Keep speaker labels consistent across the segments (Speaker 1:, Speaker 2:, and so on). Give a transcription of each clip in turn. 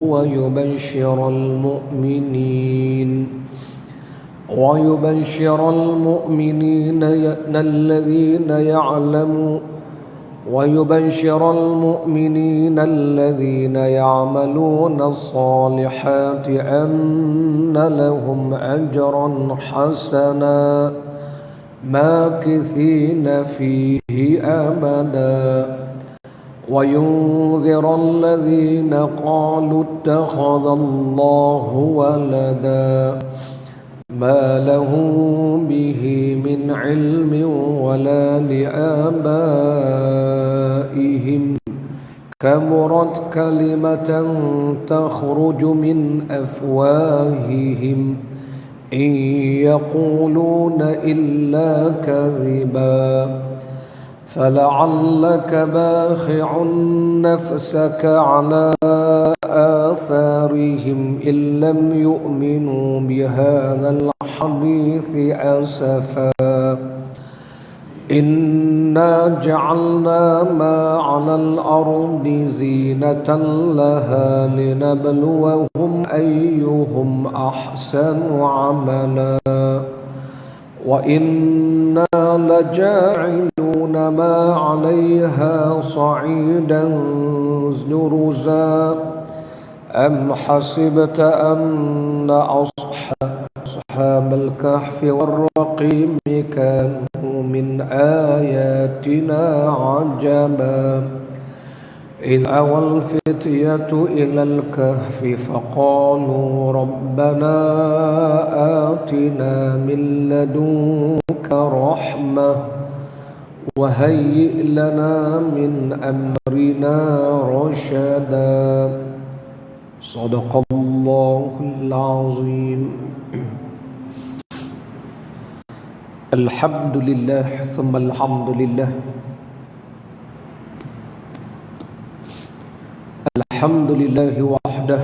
Speaker 1: ويبشر المؤمنين الذين يعملون الصالحات أن لهم أجرا حسنا ماكثين فيه أبدا وينذر الذين قالوا اتخذ الله ولدا ما لهم به من علم ولا لآبائهم كبرت كلمة تخرج من أفواههم إن يقولون إلا كذبا فلعلك باخع نفسك على آثارهم إن لم يؤمنوا بهذا الحديث أسفا إنا جعلنا ما على الأرض زينة لها لنبلوهم أيهم أحسن عملا وإنا لجاعلون ما عليها صعيدا جرزا أم حسبت أن أصحاب الكهف والرقيم كانوا من آياتنا عجبا إذ أوى الفتية إلى الكهف فقالوا ربنا آتنا من لدنك رحمة وهيئ لنا من أمرنا رشدا صدق الله العظيم. الحمد لله ثم الحمد لله. الحمد لله وحده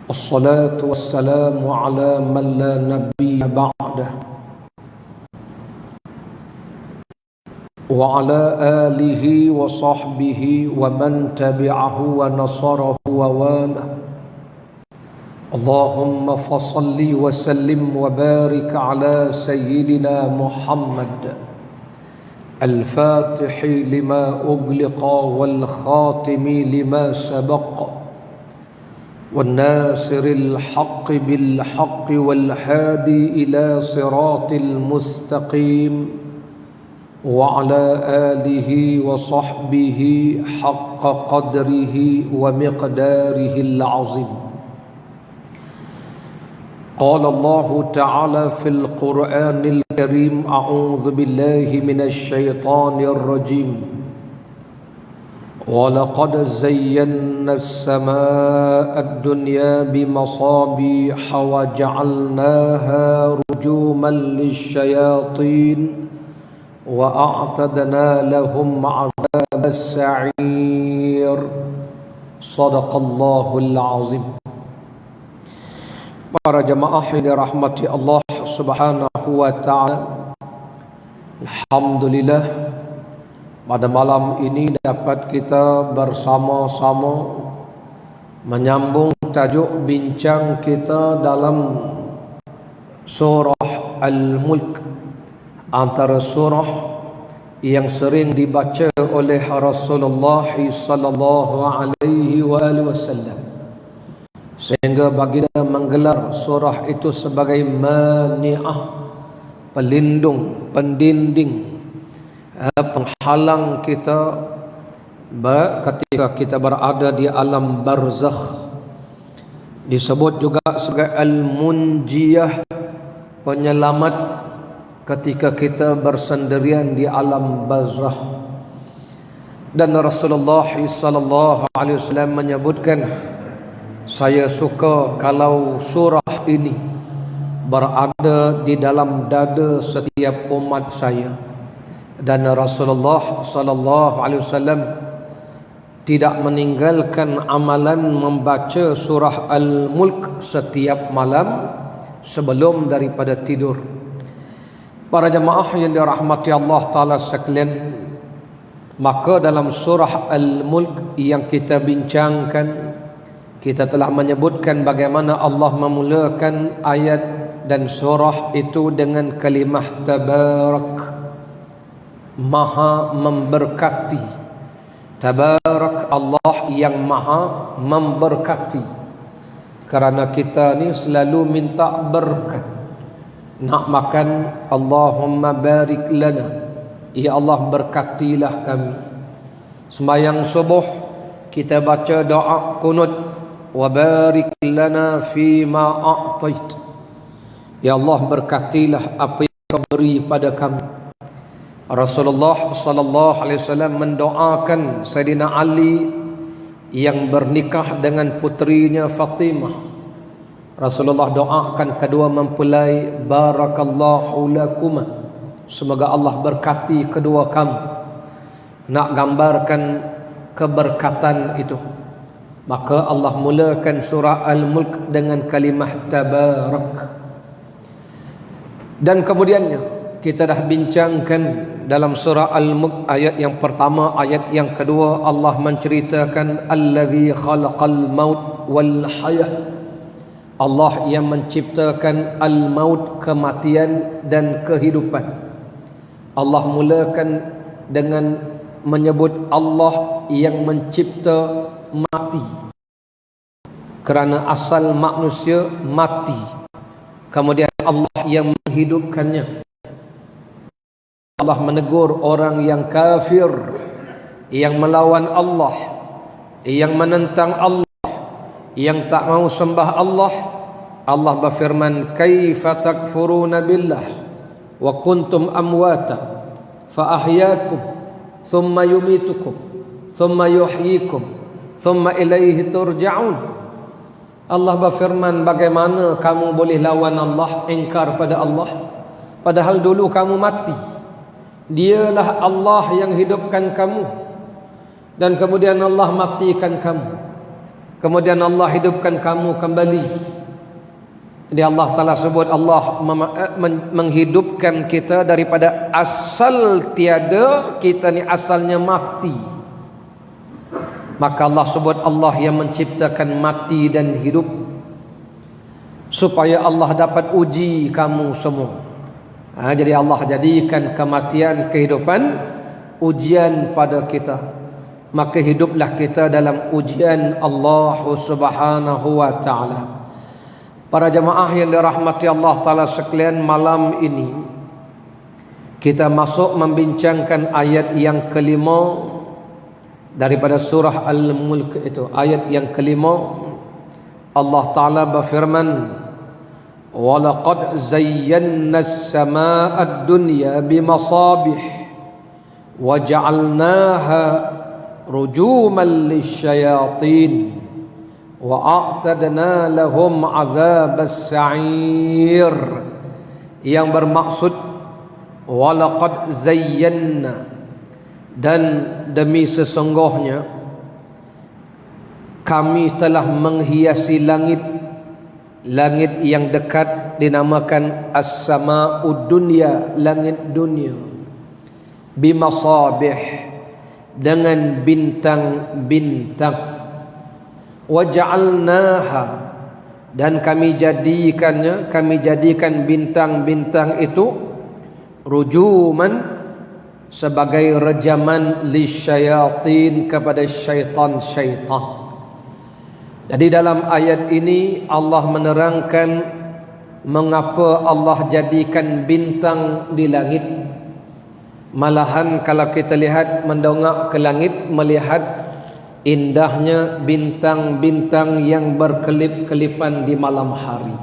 Speaker 1: والصلاة والسلام على من لا نبي بعده وعلى آله وصحبه ومن تبعه ونصره وواله. اللهم فصل وسلم وبارك على سيدنا محمد الفاتح لما أغلق والخاتم لما سبق والناصر الحق بالحق والهادي إلى صراط المستقيم وعلى آله وصحبه حق قدره ومقداره العظيم. قال الله تعالى في القرآن الكريم أعوذ بالله من الشيطان الرجيم ولقد زينا السماء الدنيا بمصابيح وجعلناها رجوما للشياطين وأعتدنا لهم عذاب السعير صدق الله العظيم. Para jamaah yang dirahmati Allah Subhanahu wa taala. Alhamdulillah pada malam ini dapat kita bersama-sama menyambung tajuk bincang kita dalam surah Al-Mulk, antara surah yang sering dibaca oleh Rasulullah sallallahu alaihi wasallam. Sehingga baginda menggelar surah itu sebagai mani'ah, pelindung, pendinding, penghalang kita ketika kita berada di alam barzakh. Disebut juga sebagai al-munjiyah, penyelamat ketika kita bersendirian di alam barzakh. Dan Rasulullah sallallahu alaihi wasallam menyebutkan, saya suka kalau surah ini berada di dalam dada setiap umat saya. Dan Rasulullah sallallahu alaihi wasallam tidak meninggalkan amalan membaca surah Al-Mulk setiap malam sebelum daripada tidur. Para jemaah yang dirahmati Allah Ta'ala sekalian, Maka dalam surah Al-Mulk yang kita bincangkan, kita telah menyebutkan bagaimana Allah memulakan ayat dan surah itu dengan kalimah tabarak, maha memberkati. Tabarak, Allah yang maha memberkati. Kerana kita ni selalu minta berkat, nak makan, Allahumma barik lana, ya Allah berkatilah kami. Sembahyang subuh kita baca doa kunut, wa barik lana fima a'tait, ya Allah berkatilah apa yang kau beri pada kami. Rasulullah sallallahu alaihi wasallam mendoakan Sayyidina Ali yang bernikah dengan putrinya Fatimah. Rasulullah doakan kedua mempelai, barakallahu lakuma, semoga Allah berkati kedua kamu. Nak gambarkan keberkatan itu, maka Allah mulakan surah Al-Mulk dengan kalimah tabarak. Dan kemudiannya kita dah bincangkan dalam surah Al-Mulk ayat yang pertama, ayat yang kedua, Allah menceritakan allazi khalaqal maut wal hayah, Allah yang menciptakan al-maut, kematian dan kehidupan. Allah mulakan dengan menyebut Allah yang mencipta mati, kerana asal manusia mati. Kemudian Allah yang menghidupkannya. Allah menegur orang yang kafir, yang melawan Allah, yang menentang Allah, yang tak mau sembah Allah. Allah berfirman, kaifa takfuruna billah wa kuntum amwata fa ahyaakum thumma yumitukum thumma yuhyikum thumma ilaihi turja'un. Allah berfirman, bagaimana kamu boleh lawan Allah, ingkar pada Allah, padahal dulu kamu mati. Dialah Allah yang hidupkan kamu, dan kemudian Allah matikan kamu, kemudian Allah hidupkan kamu kembali. Jadi Allah Ta'ala sebut Allah menghidupkan kita daripada asal tiada, kita ni asalnya mati. Maka Allah sebut Allah yang menciptakan mati dan hidup, supaya Allah dapat uji kamu semua. Jadi Allah jadikan kematian, kehidupan ujian pada kita. Maka hiduplah kita dalam ujian Allah Subhanahu wa ta'ala. Para jemaah yang dirahmati Allah Ta'ala sekalian, malam ini kita masuk membincangkan ayat yang kelima daripada surah Al-Mulk itu. Ayat yang kelima, Allah Ta'ala berfirman, وَلَقَدْ زَيَّنَّا السَّمَاءَ الدُّنْيَا بِمَصَابِحِ وَجَعَلْنَاهَا رُجُومًا لِلشَّيَاطِينِ وَأَعْتَدْنَا لَهُمْ عَذَابَ السَّعِيرِ, yang bermaksud وَلَقَدْ زَيَّنَّا, dan demi sesungguhnya kami telah menghiasi langit. Langit yang dekat dinamakan as-sama'ud dunya, langit dunia. Bimasabih, dengan bintang-bintang. Waja'alnaha, dan kami jadikan bintang-bintang itu rujuman, sebagai rejaman lisyayatin, kepada syaitan-syaitan. Jadi dalam ayat ini Allah menerangkan mengapa Allah jadikan bintang di langit. Malahan kalau kita lihat, mendongak ke langit, melihat indahnya bintang-bintang yang berkelip-kelipan di malam hari.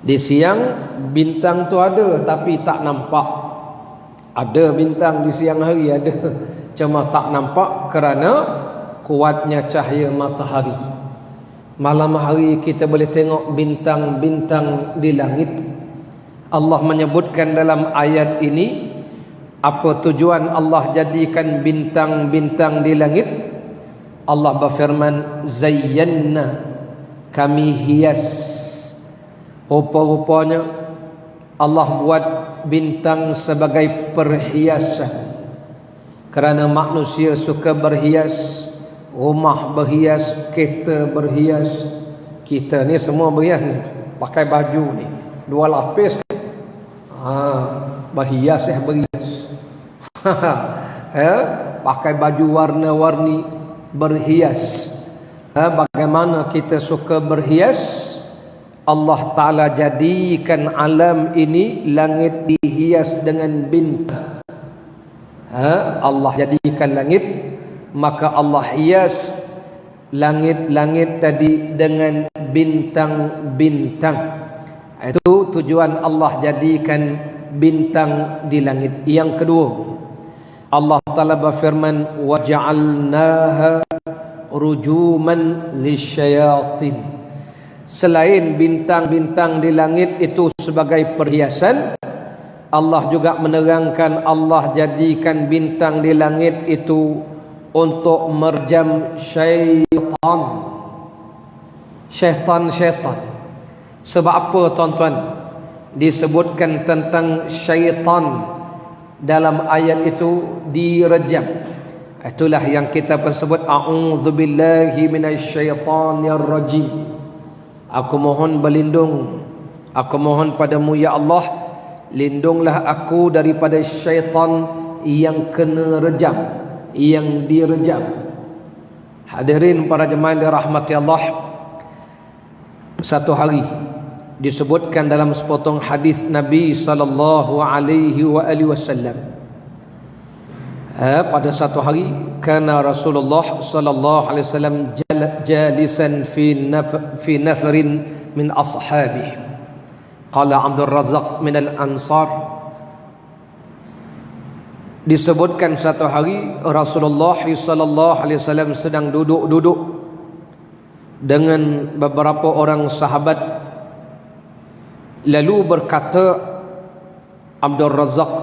Speaker 1: Di siang bintang tu ada tapi tak nampak. Ada bintang di siang hari, ada, cuma tak nampak kerana kuatnya cahaya matahari. Malam hari kita boleh tengok bintang-bintang di langit. Allah menyebutkan dalam ayat ini apa tujuan Allah jadikan bintang-bintang di langit. Allah berfirman, zayyanna, kami hias. Rupa-rupanya Allah buat bintang sebagai perhiasan. Kerana manusia suka berhias, rumah berhias, kereta berhias. Kita ni semua berhias ni, pakai baju ni 2 lapis ni. Berhias berhias. Pakai baju warna-warni, berhias. Bagaimana kita suka berhias? Allah Ta'ala jadikan alam ini, langit dihias dengan bintang. Allah jadikan langit, maka Allah hias langit-langit tadi dengan bintang-bintang. Itu tujuan Allah jadikan bintang di langit. Yang kedua, Allah Ta'ala berfirman, وَجَعَلْنَاهَا رُجُومًا لِلشَّيَاطِينَ. Selain bintang-bintang di langit itu sebagai perhiasan, Allah juga menerangkan Allah jadikan bintang di langit itu untuk merjam syaitan. Syaitan. Sebab apa tuan-tuan disebutkan tentang syaitan dalam ayat itu direjam? Itulah yang kita pun sebut a'udzubillahi minasyaitonir rajim. Aku mohon berlindung, aku mohon padamu ya Allah, lindunglah aku daripada syaitan yang kena rejam, yang direjam. Hadirin para jemaah dirahmati Allah, satu hari disebutkan dalam sepotong hadis Nabi sallallahu alaihi wasallam, pada satu hari kana Rasulullah sallallahu alaihi wasallam jalisan fi nafrin min ashabihi. Qala Abdul Razak min al-Ansar, disebutkan satu hari Rasulullah sallallahu alaihi wasallam sedang duduk dengan beberapa orang sahabat. Lalu berkata Abdul Razak,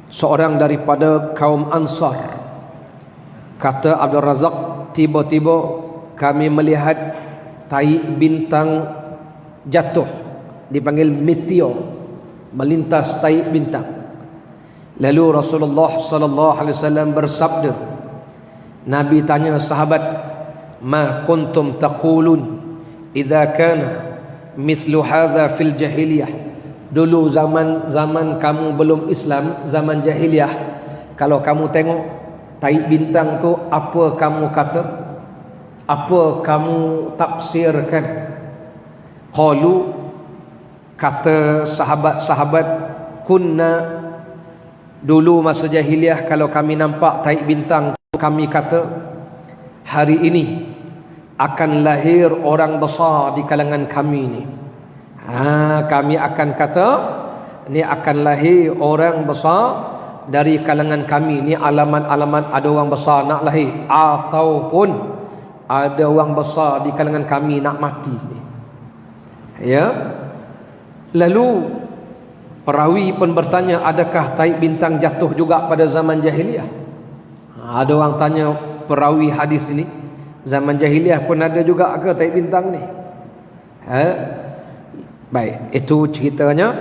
Speaker 1: seorang daripada kaum Ansar, kata Abdul Razak, tiba-tiba kami melihat tai bintang jatuh, dipanggil meteor, melintas tai bintang. Lalu Rasulullah sallallahu alaihi wasallam bersabda, Nabi tanya sahabat, ma kuntum taqulun idza kana mithlu hadha fil jahiliyah. Dulu zaman kamu belum Islam, zaman jahiliyah, kalau kamu tengok tai bintang tu, apa kamu kata? Apa kamu tafsirkan? Qalu, kata sahabat-sahabat, kunna, dulu masa jahiliyah kalau kami nampak tai bintang, kami kata hari ini akan lahir orang besar di kalangan kami ni. Kami akan kata ni akan lahir orang besar dari kalangan kami. Ni alamat-alamat ada orang besar nak lahir, ataupun ada orang besar di kalangan kami nak mati ni. Ya. Lalu perawi pun bertanya, adakah tai bintang jatuh juga pada zaman jahiliyah? Ada orang tanya perawi hadis ini, zaman jahiliyah pun ada juga ke tai bintang ni? Baik, itu ceritanya.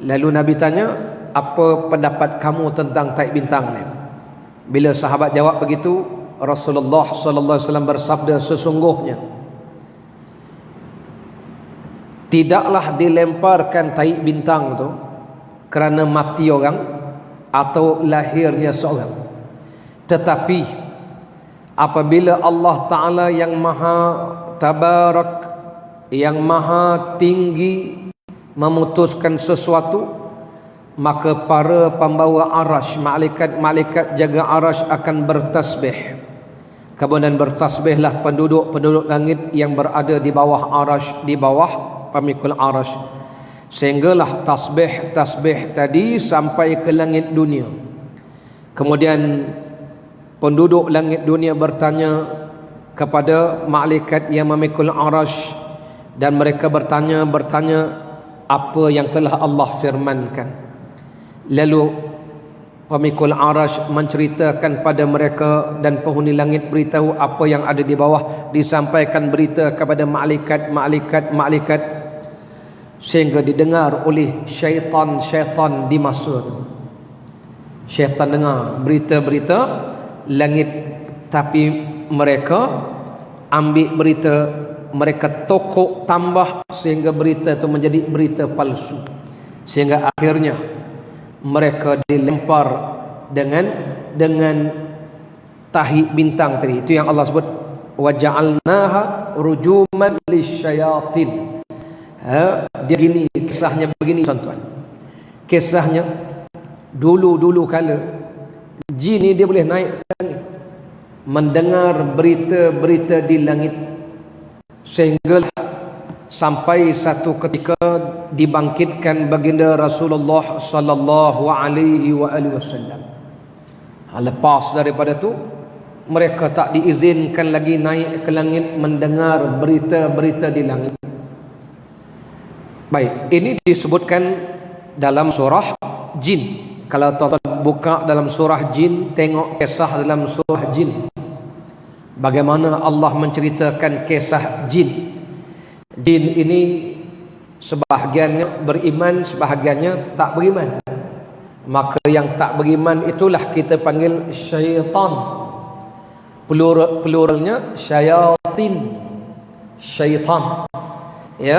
Speaker 1: Lalu Nabi tanya, apa pendapat kamu tentang tai bintang ni? Bila sahabat jawab begitu, Rasulullah sallallahu alaihi wasallam bersabda, sesungguhnya tidaklah dilemparkan tai bintang tu kerana mati orang atau lahirnya seorang, tetapi apabila Allah Ta'ala yang maha tabarak, yang maha tinggi memutuskan sesuatu, maka para pembawa arash, malaikat-malaikat jaga arash akan bertasbih. Kemudian bertasbihlah penduduk-penduduk langit yang berada di bawah arash, di bawah pemikul arash, sehinggalah tasbih tadi sampai ke langit dunia. Kemudian penduduk langit dunia bertanya kepada malaikat yang memikul arash, dan mereka bertanya apa yang telah Allah firmankan. Lalu pemikul arash menceritakan pada mereka, dan penghuni langit beritahu apa yang ada di bawah, disampaikan berita kepada malaikat, sehingga didengar oleh syaitan di masa itu. Syaitan dengar berita-berita langit, tapi mereka ambil berita, mereka tokok tambah sehingga berita itu menjadi berita palsu, sehingga akhirnya mereka dilempar dengan tahi bintang tadi. Itu yang Allah sebut waja'alnaha rujuman lisyayatin. Dia gini, kisahnya begini tuan-tuan. Kisahnya dulu kala jin ni dia boleh naik ke langit, mendengar berita-berita di langit, sehingga sampai satu ketika dibangkitkan baginda Rasulullah sallallahu alaihi wasallam. Lepas daripada tu mereka tak diizinkan lagi naik ke langit mendengar berita-berita di langit. Baik, ini disebutkan dalam surah Jin. Kalau tuan-tuan buka dalam surah Jin, tengok kisah dalam surah Jin, bagaimana Allah menceritakan kisah jin. Jin ini sebahagiannya beriman, sebahagiannya tak beriman. Maka yang tak beriman itulah kita panggil syaitan. Pluralnya syayatin, syaitan. Ya,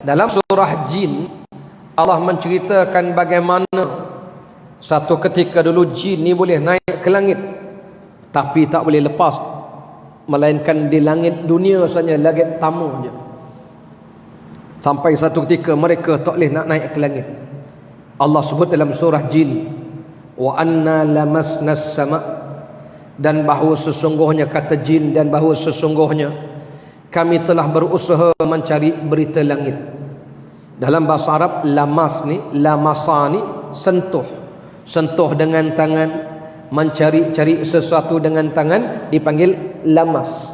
Speaker 1: dalam surah Jin Allah menceritakan bagaimana satu ketika dulu jin ni boleh naik ke langit, tapi tak boleh lepas, melainkan di langit dunia saja, langit tamu saja. Sampai satu ketika mereka tak boleh nak naik ke langit. Allah sebut dalam surah Jin, wa anna lamasnas sama', dan bahawa sesungguhnya, kata jin, dan bahawa sesungguhnya kami telah berusaha mencari berita langit. Dalam bahasa Arab lamas ni, lamasa ni sentuh, sentuh dengan tangan, mencari-cari sesuatu dengan tangan dipanggil lamas.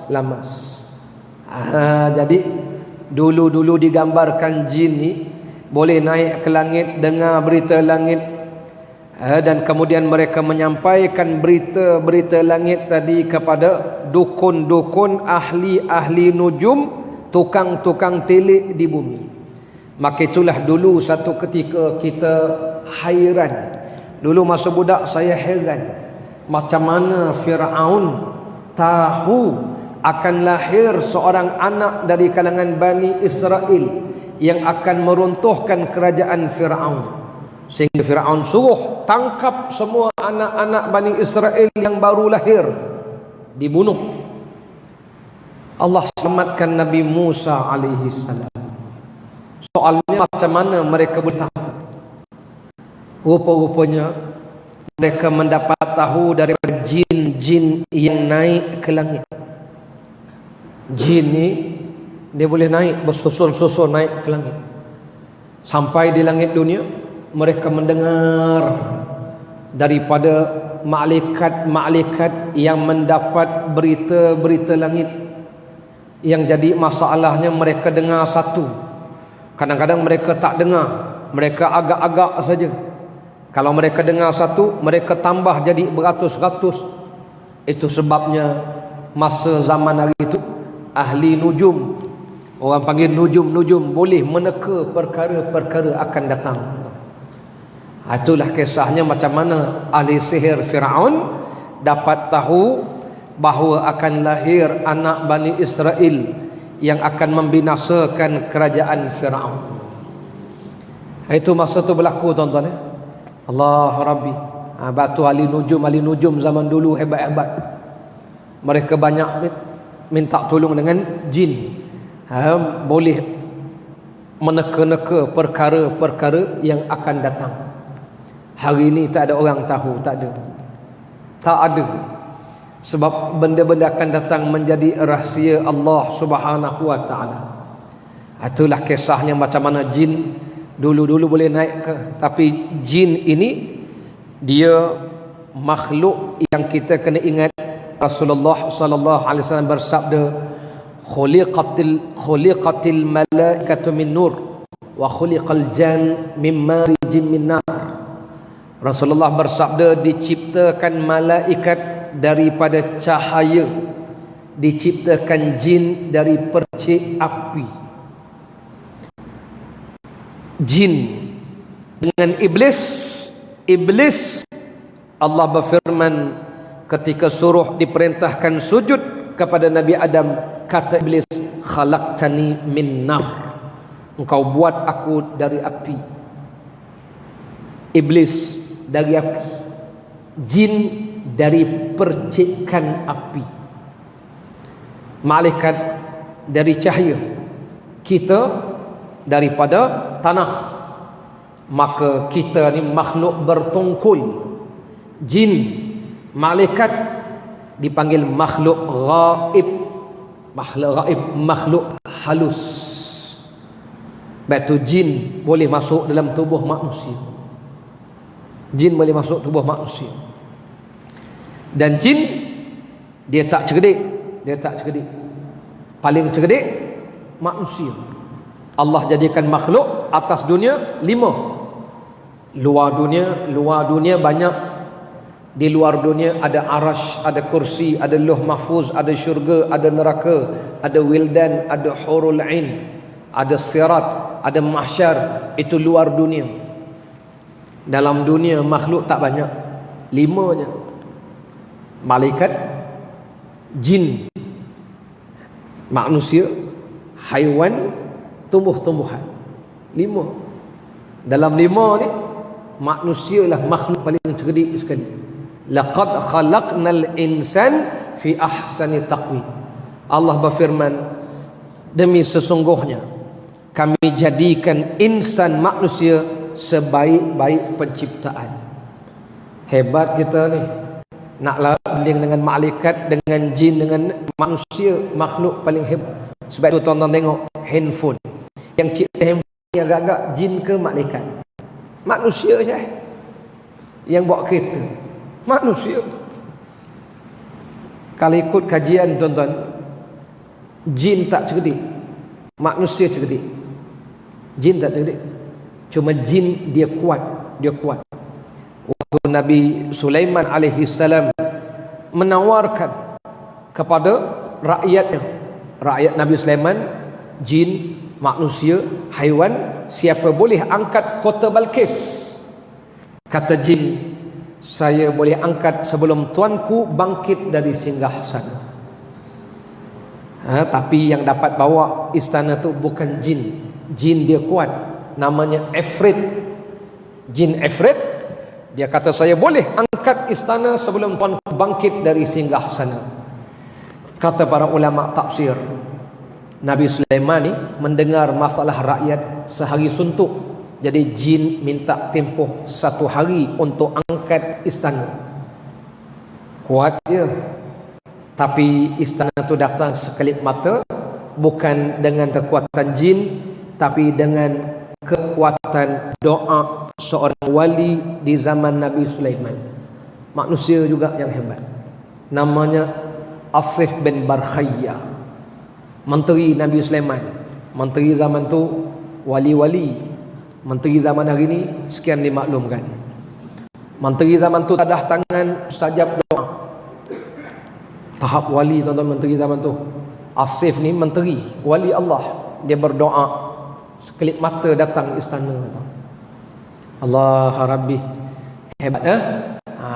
Speaker 1: Jadi dulu digambarkan jin ni boleh naik ke langit, dengar berita langit, dan kemudian mereka menyampaikan berita-berita langit tadi kepada dukun-dukun, ahli-ahli nujum, tukang-tukang telik di bumi. Maka itulah dulu satu ketika kita hairan. Dulu masa budak saya heran macam mana Fir'aun tahu akan lahir seorang anak dari kalangan Bani Israel yang akan meruntuhkan kerajaan Fir'aun. Sehingga Fir'aun suruh tangkap semua anak-anak Bani Israel yang baru lahir, dibunuh. Allah selamatkan Nabi Musa alaihi salam. Soalnya macam mana mereka boleh tahu? Rupa-rupanya mereka mendapat tahu daripada jin-jin yang naik ke langit. Jin ni dia boleh naik bersusun-susun naik ke langit. Sampai di langit dunia mereka mendengar daripada malaikat-malaikat yang mendapat berita-berita langit. Yang jadi masalahnya mereka dengar satu. Kadang-kadang mereka tak dengar, mereka agak-agak saja. Kalau mereka dengar satu, mereka tambah jadi beratus-ratus. Itu sebabnya masa zaman hari itu ahli nujum, orang panggil nujum-nujum, boleh meneka perkara-perkara akan datang. Itulah kisahnya macam mana ahli sihir Fir'aun dapat tahu bahawa akan lahir anak Bani Israel yang akan membinasakan kerajaan Fir'aun. Itu masa tu berlaku tuan-tuan. Allah Rabbi. Batu ahli nujum zaman dulu hebat-hebat. Mereka banyak minta tolong dengan jin. Boleh meneka-neka perkara-perkara yang akan datang. Hari ini tak ada orang tahu, tak ada. Sebab benda-benda akan datang menjadi rahsia Allah Subhanahu wa taala. Itulah kisahnya macam mana jin dulu-dulu boleh naik ke, tapi jin ini dia makhluk yang kita kena ingat. Rasulullah sallallahu alaihi wasallam bersabda, khuliqatil malaikatu min nur wa khuliqal jan min marijim min nar. Rasulullah bersabda, diciptakan malaikat daripada cahaya, diciptakan jin dari percik api. Jin dengan iblis Allah berfirman ketika suruh diperintahkan sujud kepada Nabi Adam, kata iblis, khalaqtani min nar, engkau buat aku dari api. Iblis dari api, jin dari percikan api, malaikat dari cahaya, kita daripada tanah. Maka kita ni makhluk bertungkul. Jin, malaikat dipanggil makhluk ghaib. Makhluk ghaib, makhluk halus. Sebab tu jin boleh masuk dalam tubuh manusia. Jin boleh masuk tubuh manusia. Dan jin dia tak cerdik, dia tak cerdik. Paling cerdik manusia. Allah jadikan makhluk atas dunia 5. Luar dunia banyak. Di luar dunia ada arash, ada kursi, ada lauh mahfuz, ada syurga, ada neraka, ada wildan, ada hurul ain, ada sirat, ada mahsyar. Itu luar dunia. Dalam dunia makhluk tak banyak, 5 je. Malaikat, jin, manusia, haiwan, tumbuh-tumbuhan. 5. Dalam 5 ni manusia lah makhluk paling cerdik sekali. Laqad khalaqnal insan fi ahsani taqwim. Allah berfirman, demi sesungguhnya kami jadikan insan, manusia, sebaik-baik penciptaan. Hebat kita ni. Naklah banding dengan malaikat, dengan jin, dengan manusia, makhluk paling hebat. Sebab tu tuan-tuan tengok handphone. Yang cipta handphone ni agak-agak jin ke malaikat? Manusia je. Yang buat kereta manusia. Kalau ikut kajian tuan-tuan, jin tak cerdik, manusia cerdik. Jin tak cerdik, cuma jin dia kuat. Waktu Nabi Sulaiman alaihi salam menawarkan kepada rakyatnya, rakyat Nabi Sulaiman, jin, manusia, haiwan, siapa boleh angkat kota Balkis? Kata jin, saya boleh angkat sebelum tuanku bangkit dari singgasana. Tapi yang dapat bawa istana tu bukan jin. Jin dia kuat, namanya Ifrit. Jin Ifrit, dia kata saya boleh angkat istana sebelum tuanku bangkit dari singgasana. Kata para ulama tafsir, Nabi Sulaiman ni mendengar masalah rakyat sehari suntuk. Jadi jin minta tempoh 1 hari untuk angkat istana. Kuat dia. Tapi istana tu datang sekelip mata, bukan dengan kekuatan jin, tapi dengan kekuatan doa seorang wali di zaman Nabi Sulaiman. Manusia juga yang hebat. Namanya Asif bin Barkhaya. Menteri Nabi Sulaiman. Menteri zaman tu wali-wali. Menteri zaman hari ni sekian dimaklumkan. Menteri zaman tu tadah tangan mustajab doa. Tahap wali tuan-tuan, menteri zaman tu. Asif ni menteri, wali Allah. Dia berdoa, sekelip mata datang istana. Allah Rabbi. Hebat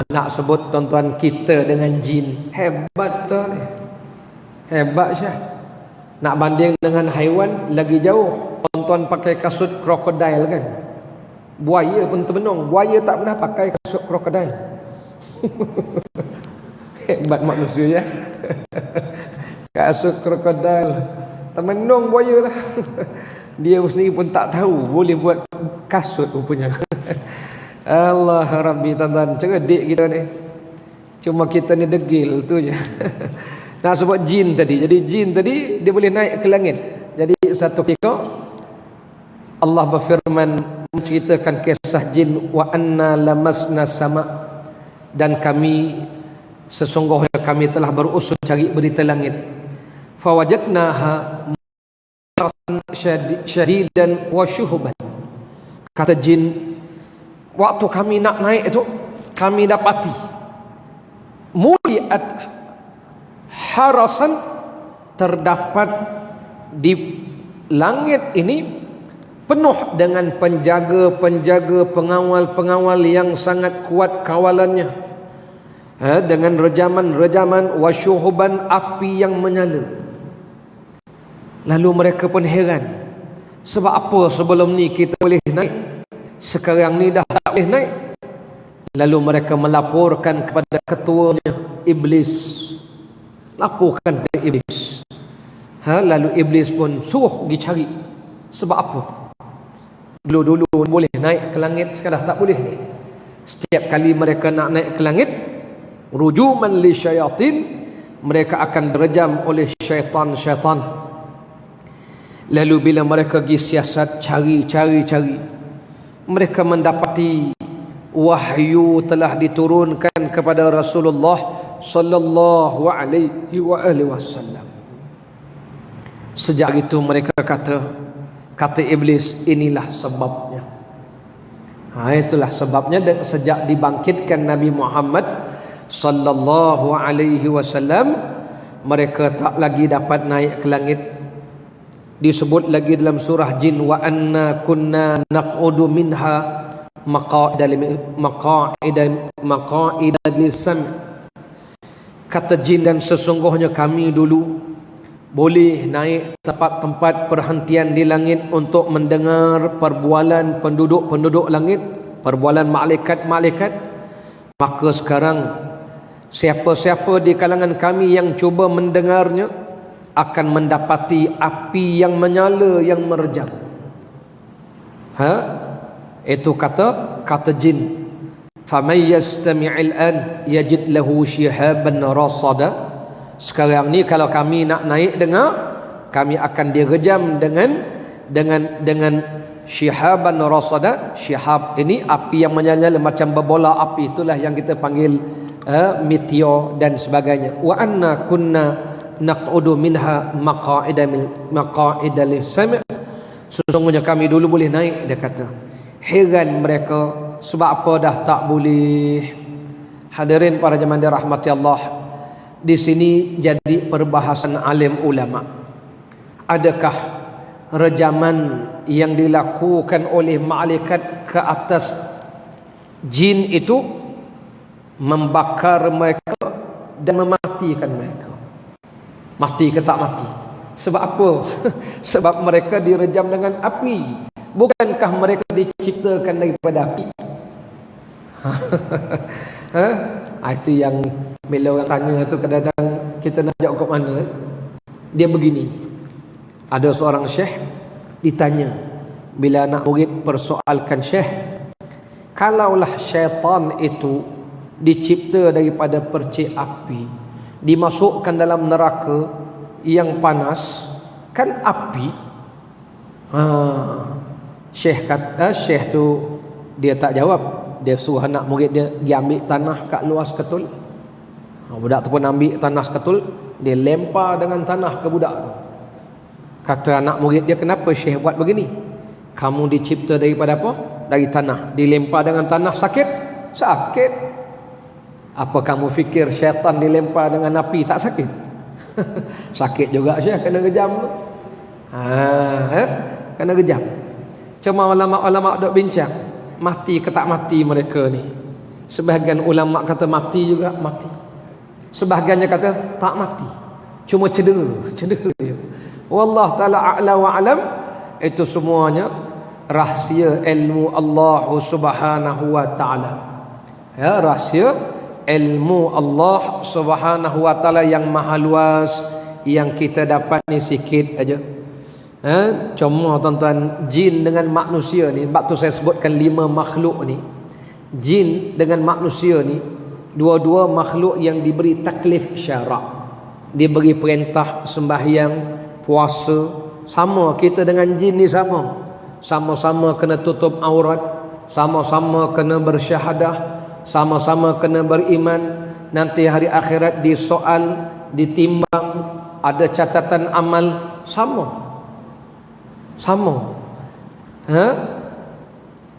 Speaker 1: nak sebut tuan-tuan kita dengan jin. Hebat tu ni. Hebat Syah. Nak banding dengan haiwan lagi jauh. Tuan-tuan pakai kasut krokodil kan? Buaya pun terbenung. Buaya tak pernah pakai kasut krokodil. Hebat manusia ya. Kasut krokodil termenung buaya lah. Dia sendiri pun tak tahu boleh buat kasut rupanya. Allah Rabbi, tuan-tuan, cerdik kita ni. Cuma kita ni degil tu je. Nak sebut jin tadi. Jadi jin tadi dia boleh naik ke langit. Jadi satu ketika Allah berfirman menceritakan kisah jin, wa anna lamasna sama, dan kami sesungguhnya kami telah berusaha cari berita langit. Fawajadnaha syadidan wa syuhuban. Kata jin, waktu kami nak naik itu kami dapati muliat harasan, terdapat di langit ini penuh dengan penjaga-penjaga, pengawal-pengawal yang sangat kuat kawalannya. dengan rejaman-rejaman wasyuhuban, api yang menyala. Lalu mereka pun heran, sebab apa sebelum ni kita boleh naik, sekarang ni dah tak boleh naik. Lalu mereka melaporkan kepada ketuanya Iblis, laporkan kepada Iblis. Lalu Iblis pun suruh pergi cari. Sebab apa? Dulu-dulu boleh naik ke langit, sekarang tak boleh ni. Setiap kali mereka nak naik ke langit, rujuman li syayatin, mereka akan direjam oleh syaitan-syaitan. Lalu bila mereka pergi siasat, cari, mereka mendapati wahyu telah diturunkan kepada Rasulullah sallallahu alaihi wasallam. Sejak itu mereka kata Iblis, inilah sebabnya. Itulah sebabnya sejak dibangkitkan Nabi Muhammad sallallahu alaihi wasallam, mereka tak lagi dapat naik ke langit. Disebut lagi dalam surah Jin, wa anna kunna naq'udu minha maqa'ida lis-sam'. Kata jin, dan sesungguhnya kami dulu boleh naik tempat-tempat perhentian di langit untuk mendengar perbualan penduduk-penduduk langit, perbualan malaikat-malaikat. Maka sekarang siapa-siapa di kalangan kami yang cuba mendengarnya akan mendapati api yang menyala, yang merejam. Itu kata jin. Faman yastami'il an yajid lahu shihaban rasada. Sekarang ni kalau kami nak naik dengar, kami akan direjam dengan shihaban rasada. Shihab ini api yang menyala macam berbola api, itulah yang kita panggil meteor dan sebagainya. Wa anna kunna naq'udu minha maqa'ida lis-sam'. Sesungguhnya kami dulu boleh naik, dia kata. Heran mereka, sebab apa dah tak boleh. Hadirin para jemaah dirahmati Allah, di sini jadi perbahasan alim ulama. Adakah rejaman yang dilakukan oleh malaikat ke atas jin itu membakar mereka dan mematikan mereka? Mati ke tak mati? Sebab apa? Sebab mereka direjam dengan api. Bukankah mereka diciptakan daripada api? Itu yang bila orang tanya tu, kadang-kadang kita nak jawab ke mana. Dia begini, ada seorang syekh ditanya, bila anak murid persoalkan, syekh, kalaulah syaitan itu dicipta daripada percik api, dimasukkan dalam neraka yang panas, kan api. Syekh tu dia tak jawab. Dia suruh anak murid dia pergi ambil tanah kat luar seketul. Budak tu pun ambil tanah seketul, dia lempar dengan tanah ke budak tu. Kata anak murid dia, kenapa Syekh buat begini? Kamu dicipta daripada apa? Dari tanah. Dilempar dengan tanah sakit? Sakit. Apa kamu fikir syaitan dilempar dengan api tak sakit? Sakit juga Syekh, kena rejam tu. Kena rejam. Cuma ulama-ulama duk bincang, mati ke tak mati mereka ni. Sebahagian ulama kata mati juga, mati. Sebahagiannya kata tak mati, cuma cedera je. Wallah ta'ala a'la wa alam. Itu semuanya rahsia ilmu Allah subhanahu wa ta'ala. Rahsia ilmu Allah subhanahu wa ta'ala yang maha luas, yang kita dapat ni sikit aja. Cuma tuan-tuan, jin dengan manusia ni, sebab tu saya sebutkan 5 makhluk ni. Jin dengan manusia ni dua-dua makhluk yang diberi taklif syarak, diberi perintah sembahyang, puasa. Sama kita dengan jin ni, sama-sama kena tutup aurat, sama-sama kena bersyahadah, sama-sama kena beriman. Nanti hari akhirat disoal, ditimbang, ada catatan amal. Sama.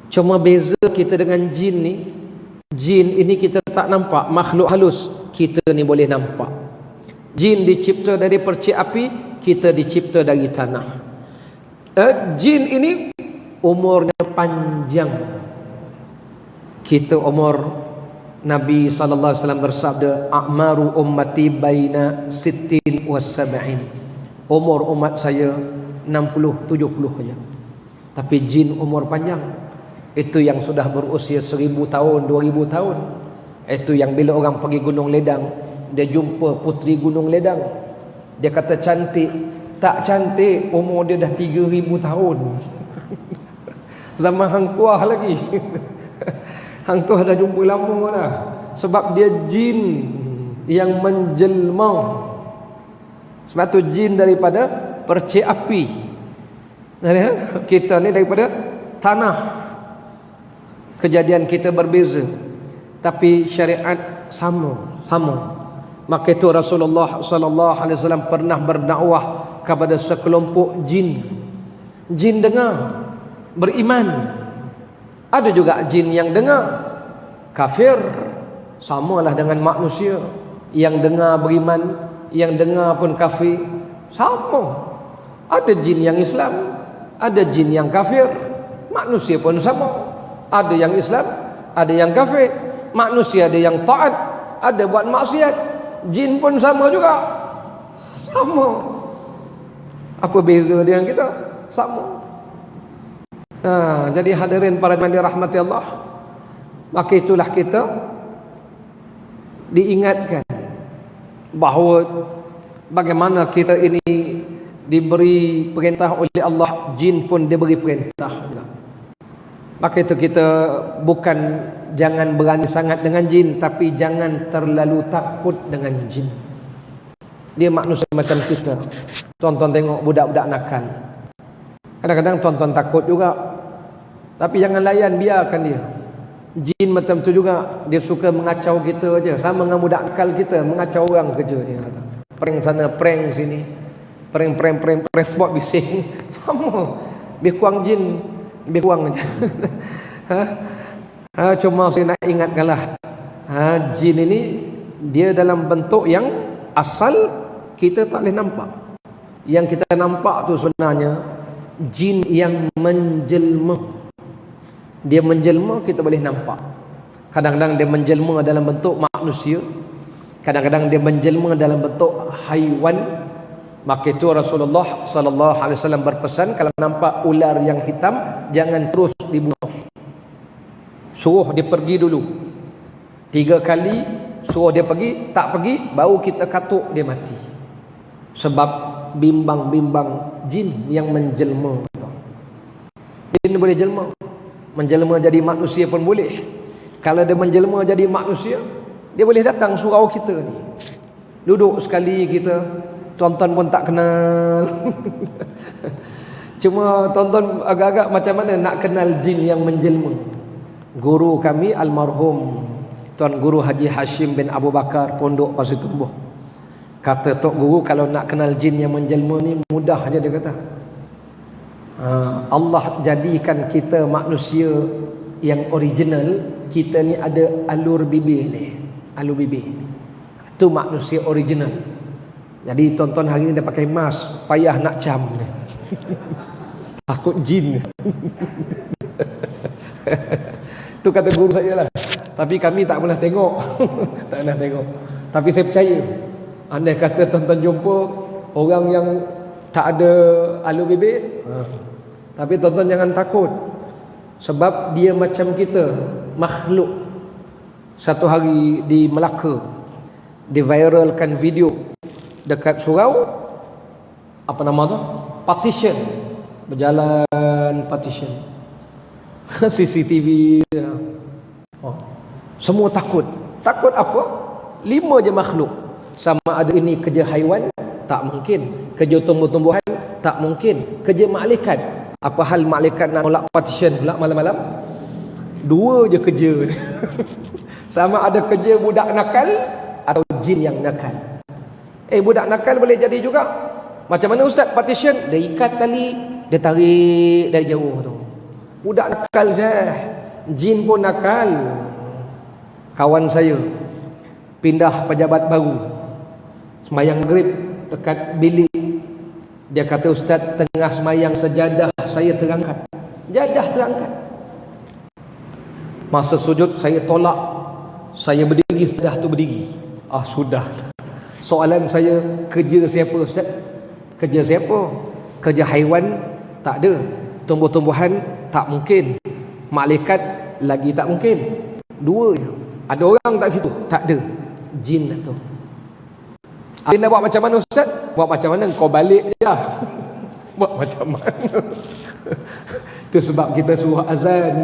Speaker 1: Cuma beza kita dengan jin ni, jin ini kita tak nampak, makhluk halus, kita ni boleh nampak. Jin dicipta dari percik api, kita dicipta dari tanah. Jin ini umurnya panjang, kita umur Nabi sallallahu alaihi wasallam bersabda, a'maru ummati baina sittin was sab'in. Umur umat saya 60 70 saja. Tapi jin umur panjang. Itu yang sudah berusia 1000 tahun, 2000 tahun. Itu yang bila orang pergi Gunung Ledang, dia jumpa puteri Gunung Ledang. Dia kata cantik, tak cantik, umur dia dah 3000 tahun. Zaman hang tuah lagi. Hang tuah dah jumpa lama dah. Sebab dia jin yang menjelma. Sebab tu jin daripada percik api. Kita ni daripada tanah. Kejadian kita berbeza, tapi syariat sama. Maka itu Rasulullah sallallahu alaihi wasallam pernah berdakwah kepada sekelompok jin. Jin dengar, beriman. Ada juga jin yang dengar, kafir. Samalah dengan manusia. Yang dengar beriman, yang dengar pun kafir. Sama. Ada jin yang Islam, ada jin yang kafir. Manusia pun sama. Ada yang Islam, ada yang kafir. Manusia ada yang taat, ada buat maksiat. Jin pun sama juga. Sama. Apa beza dengan kita? Sama. Jadi hadirin para jemaah dirahmati Allah, maka itulah kita diingatkan bahawa bagaimana kita ini diberi perintah oleh Allah, jin pun diberi perintah. Maka itu kita bukan jangan berani sangat dengan jin, tapi jangan terlalu takut dengan jin. Dia manusia macam kita. Tonton tengok budak-budak nakal, kadang-kadang tonton takut juga. Tapi jangan layan, biarkan dia. Jin macam tu juga, dia suka mengacau kita aja. Sama dengan budak nakal kita, mengacau orang kerja dia kata. Prank sana, prank sini. Prank buat bising. Sama. Lebih kurang jin, lebih kurang aja. Cuma saya nak ingatkanlah, jin ini dia dalam bentuk yang asal kita tak boleh nampak. Yang kita nampak tu sebenarnya jin yang menjelma. Dia menjelma, kita boleh nampak. Kadang-kadang dia menjelma dalam bentuk manusia, kadang-kadang dia menjelma dalam bentuk haiwan. Maka itu Rasulullah sallallahu alaihi wasallam berpesan, kalau nampak ular yang hitam jangan terus dibunuh. Suruh dia pergi dulu 3 kali, suruh dia pergi, tak pergi baru kita katuk dia mati. Sebab bimbang-bimbang jin yang menjelma. Jin boleh jelma, menjelma jadi manusia pun boleh. Kalau dia menjelma jadi manusia, dia boleh datang surau kita ni. Duduk sekali kita tonton pun tak kenal. Cuma tonton agak-agak macam mana nak kenal jin yang menjelma. Guru kami almarhum Tuan Guru Haji Hashim bin Abu Bakar, Pondok Pasir Tumbuh, kata Tok Guru kalau nak kenal jin yang menjelma ni mudah aja, dia kata. Allah jadikan kita manusia yang original. Kita ni ada alur bibir ni, alur bibir. Itu manusia original. Jadi tonton hari ni dia pakai mask, payah nak cam. Takut jin. Itu kata guru saya lah. Tapi kami tak pernah tengok. Tak pernah tengok. Tapi saya percaya, andai kata tonton jumpa orang yang tak ada alur bibir, tapi tonton jangan takut. Sebab dia macam kita, makhluk. Satu hari di Melaka diviralkan video dekat surau, apa nama tu? Partition. Berjalan partition. CCTV. Semua takut. Takut apa? 5 je makhluk. Sama ada ini kerja haiwan, tak mungkin. Kerja tumbuh-tumbuhan, tak mungkin. Kerja malaikat. Apa hal malaikat nak tolak partition pula malam-malam? 2 je kerja. Sama ada kerja budak nakal atau jin yang nakal. Budak nakal boleh jadi juga. Macam mana ustaz partition? Dia ikat tali, dia tarik dari jauh tu. Budak nakal je. Jin pun nakal. Kawan saya pindah pejabat baru, semayang maghrib dekat bilik. Dia kata, ustaz, tengah semayang sejadah saya terangkat. Jadah terangkat. Masa sujud saya tolak. Saya berdiri, sudah tu berdiri. Sudah. Soalan saya, kerja siapa Ustaz? Kerja siapa? Kerja haiwan? Tak ada. Tumbuh-tumbuhan? Tak mungkin. Malaikat? Lagi tak mungkin. Dua je. Ada orang tak situ? Tak ada. Jin tu. Dia nak buat macam mana Ustaz? Buat macam mana? Kau balik je lah. Buat macam mana? Itu sebab kita suruh azan.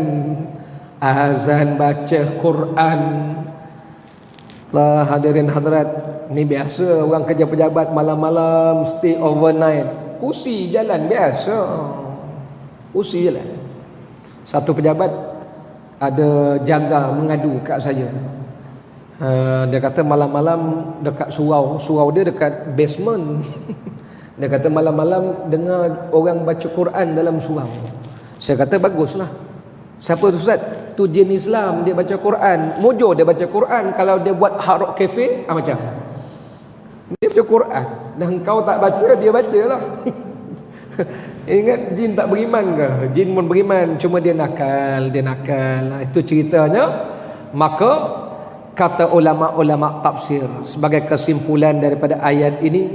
Speaker 1: Azan, baca Quran. Lah hadirin hadirat, ni biasa orang kerja pejabat malam-malam stay overnight. Kursi jalan biasa. Kursi jalan. Satu pejabat ada jaga mengadu kat saya. Dia kata malam-malam dekat surau dia dekat basement. Dia kata malam-malam dengar orang baca Quran dalam surau. Saya kata baguslah. Siapa tu Ustaz? Tu jin Islam, dia baca Quran. Mujur dia baca Quran. Kalau dia buat hard rock cafe, macam dia baca Quran. Dan kau tak baca, dia baca lah. Ingat jin tak beriman ke? Jin pun beriman, cuma dia nakal. Itu ceritanya. Maka kata ulama-ulama tafsir sebagai kesimpulan daripada ayat ini,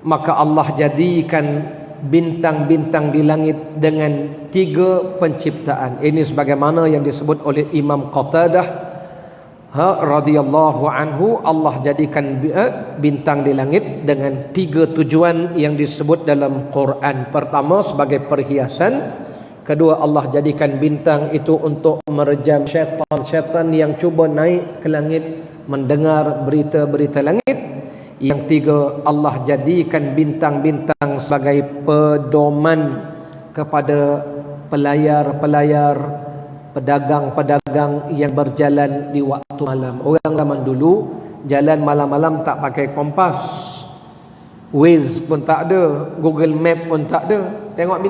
Speaker 1: maka Allah jadikan bintang-bintang di langit dengan 3 penciptaan. Ini sebagaimana yang disebut oleh Imam Qatadah radhiyallahu anhu, Allah jadikan bintang di langit dengan 3 tujuan yang disebut dalam Quran. Pertama, sebagai perhiasan. Kedua, Allah jadikan bintang itu untuk merejam syaitan yang cuba naik ke langit mendengar berita-berita langit. Yang tiga, Allah jadikan bintang-bintang sebagai pedoman kepada pelayar-pelayar, pedagang-pedagang yang berjalan di waktu malam. Orang zaman dulu jalan malam-malam tak pakai kompas, Waze pun tak ada, Google Map pun tak ada. Tengok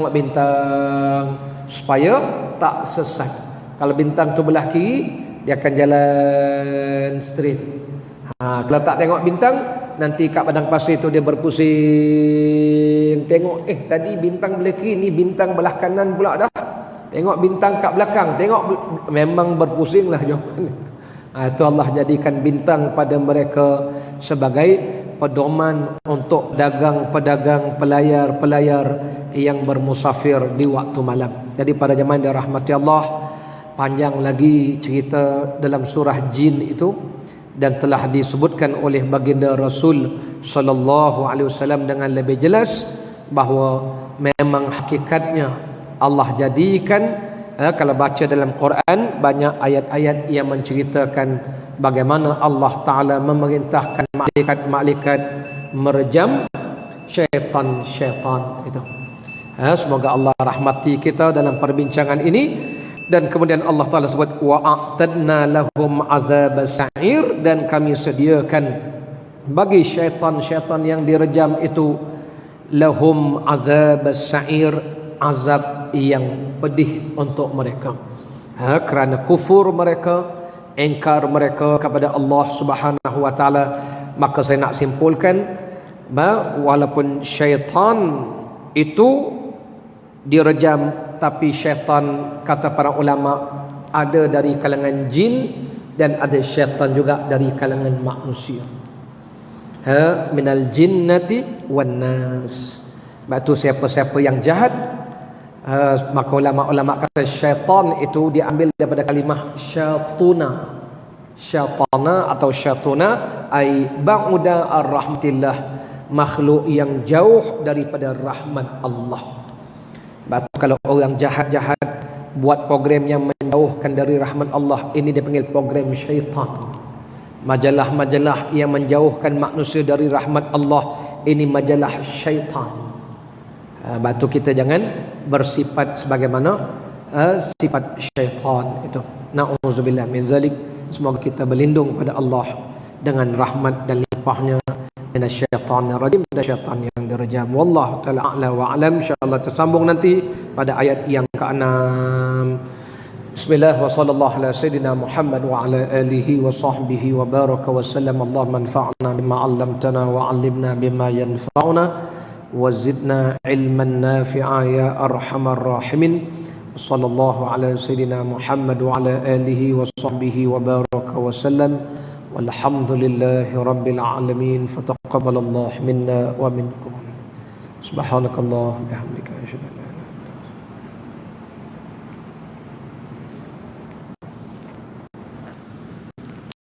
Speaker 1: bintang supaya tak sesat. Kalau bintang tu belah kiri, dia akan jalan straight. Kalau tak tengok bintang, nanti kat padang pasir tu dia berpusing. Tengok, tadi bintang belah kiri, ni bintang belah kanan pula dah. Tengok bintang kat belakang, memang berpusing lah jawapan. Itu Allah jadikan bintang pada mereka sebagai pedoman untuk pedagang, pelayar-pelayar yang bermusafir di waktu malam. Jadi pada zaman yang dirahmati Allah, panjang lagi cerita dalam surah Jin itu, dan telah disebutkan oleh baginda Rasul sallallahu alaihi wasallam dengan lebih jelas bahawa memang hakikatnya Allah jadikan, kalau baca dalam Quran banyak ayat-ayat yang menceritakan bagaimana Allah Ta'ala memerintahkan malaikat-malaikat merejam syaitan itu. Semoga Allah rahmati kita dalam perbincangan ini. Dan kemudian Allah Ta'ala sebut wa'atadna lahum azabas sa'ir, dan kami sediakan bagi syaitan-syaitan yang direjam itu lahum azabas sa'ir, azab yang pedih untuk mereka, kerana kufur mereka, ingkar mereka kepada Allah Subhanahu wa taala. Maka saya nak simpulkan walaupun syaitan itu direjam, tapi syaitan kata para ulama ada dari kalangan jin dan ada syaitan juga dari kalangan manusia. Minal jinnati wan nas. Sebab tu siapa-siapa yang jahat, maka ulama-ulama kata syaitan itu diambil daripada kalimah syatuna. Syatana atau syatuna ay ba'uda ar-rahmatillah, makhluk yang jauh daripada rahmat Allah. Sebab kalau orang jahat-jahat buat program yang menjauhkan dari rahmat Allah, ini dipanggil program syaitan. Majalah-majalah yang menjauhkan manusia dari rahmat Allah, ini majalah syaitan. Sebab tu kita jangan bersifat sebagaimana sifat syaitan itu. Na'udzubillah min zalik. Semoga kita berlindung pada Allah dengan rahmat dan limpahnya minasyaitanir rajim, dan syaitan yang direjam. Wallahu ta'ala a'la wa a'lam. Insyaallah tersambung nanti pada ayat yang ke-6. Bismillah wa sallallahu ala sayyidina Muhammad wa ala alihi wa sahbihi wa baraka wa sallam. Allahumma anfa'na bima 'allamtana wa 'allimna bima yanfa'una wa zidna ilman nafi'a ya arhamar rahimin. Sallallahu ala sayyidina Muhammad wa ala alihi wa sahbihi wa baraka wa sallam. Walhamdulillahi rabbil alamin. Fataqabbalallahu minna wa minkum. Subhanakallah bihamdika asyhadu an la